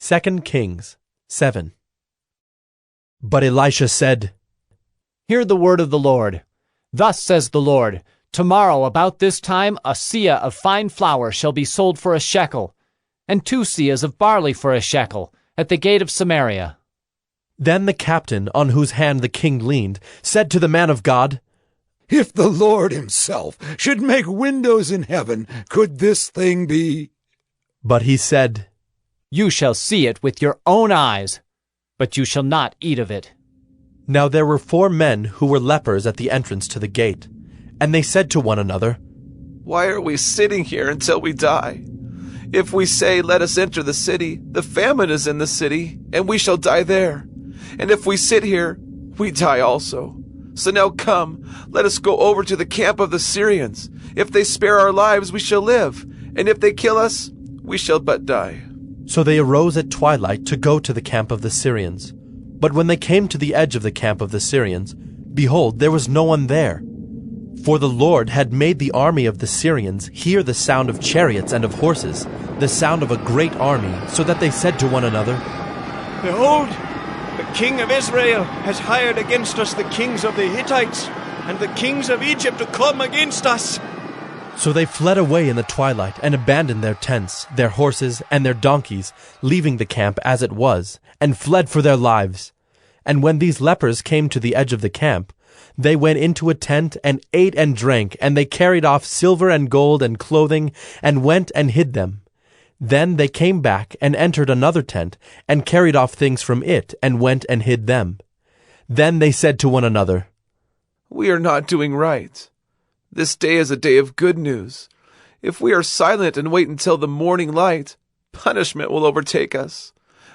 2 Kings 7. But Elisha said, Hear the word of the Lord. Thus says the Lord, Tomorrow about this time a seah of fine flour shall be sold for a shekel, and 2 seahs of barley for a shekel, at the gate of Samaria. Then the captain, on whose hand the king leaned, said to the man of God, If the Lord himself should make windows in heaven, could this thing be? But he said, You shall see it with your own eyes, but you shall not eat of it. Now there were 4 men who were lepers at the entrance to the gate, and they said to one another, Why are we sitting here until we die? If we say, Let us enter the city, the famine is in the city, and we shall die there. And if we sit here, we die also. So now come, let us go over to the camp of the Syrians. If they spare our lives, we shall live, and if they kill us, we shall but die. So they arose at twilight to go to the camp of the Syrians. But when they came to the edge of the camp of the Syrians, behold, there was no one there. For the Lord had made the army of the Syrians hear the sound of chariots and of horses, the sound of a great army, so that they said to one another, Behold, the king of Israel has hired against us the kings of the Hittites and the kings of Egypt to come against us. So they fled away in the twilight and abandoned their tents, their horses, and their donkeys, leaving the camp as it was, and fled for their lives. And when these lepers came to the edge of the camp, they went into a tent and ate and drank, and they carried off silver and gold and clothing, and went and hid them. Then they came back and entered another tent, and carried off things from it, and went and hid them. Then they said to one another, We are not doing right. This day is a day of good news. If we are silent and wait until the morning light, punishment will overtake us.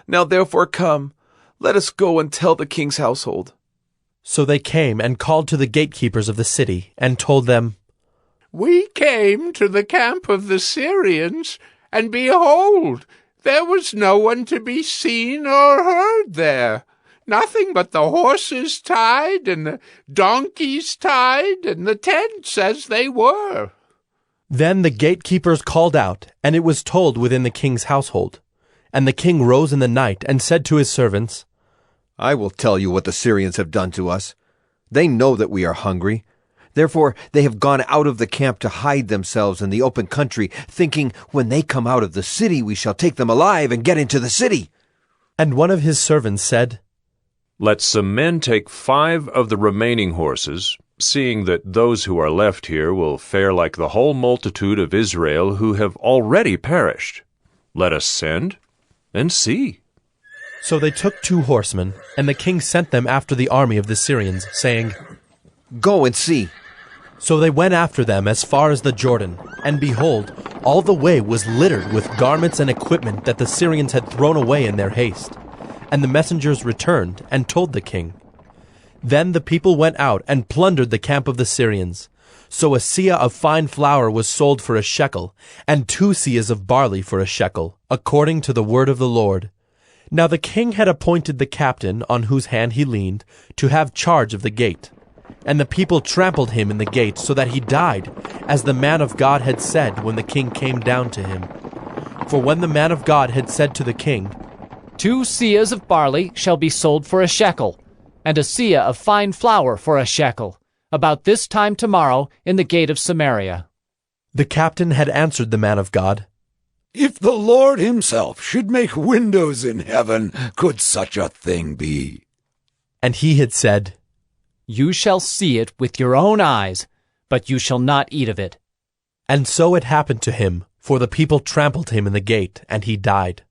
Now therefore come, let us go and tell the king's household. So they came and called to the gatekeepers of the city, and told them, We came to the camp of the Syrians, and behold, there was no one to be seen or heard there. Nothing but the horses tied, and the donkeys tied, and the tents as they were. Then the gatekeepers called out, and it was told within the king's household. And the king rose in the night, and said to his servants, I will tell you what the Syrians have done to us. They know that we are hungry. Therefore they have gone out of the camp to hide themselves in the open country, thinking, When they come out of the city, we shall take them alive and get into the city. And one of his servants said, Let some men take 5 of the remaining horses, seeing that those who are left here will fare like the whole multitude of Israel who have already perished. Let us send and see. So they took 2 horsemen, and the king sent them after the army of the Syrians, saying, Go and see. So they went after them as far as the Jordan, and behold, all the way was littered with garments and equipment that the Syrians had thrown away in their haste. And the messengers returned and told the king. Then the people went out and plundered the camp of the Syrians. So a seah of fine flour was sold for a shekel, and 2 seahs of barley for a shekel, according to the word of the Lord. Now the king had appointed the captain, on whose hand he leaned, to have charge of the gate. And the people trampled him in the gate, so that he died, as the man of God had said when the king came down to him. For when the man of God had said to the king, 2 seahs of barley shall be sold for a shekel, and a seah of fine flour for a shekel, about this time tomorrow in the gate of Samaria. the captain had answered the man of God, If the Lord himself should make windows in heaven, could such a thing be? And he had said, You shall see it with your own eyes, but you shall not eat of it. And so it happened to him, for the people trampled him in the gate, and he died.